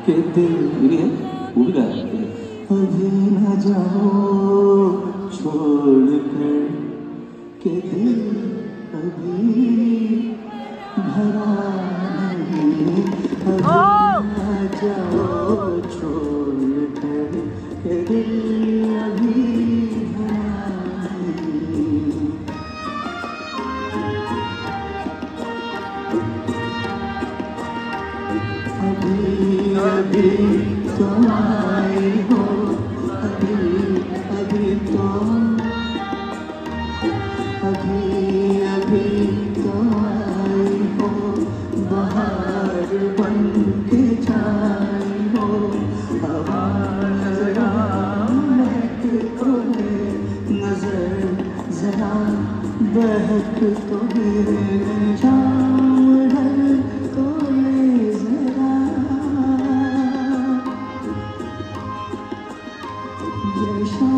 के दिल ये है वो भी गाया है। अभी न जाओ छोड़ कर के दिल अभी भरा नहीं। अभी न जाओ छोड़ कर के दिल अभी भरा नहीं। अभी अभी तुम आई हो, अभी अभी तो, अभी अभी तुम आई हो, बाहर बन के छाई हो। आवाज़ जरा महक तो है, नजर जरा बहक तो है, शाम ढल तो ये जरा ये शाम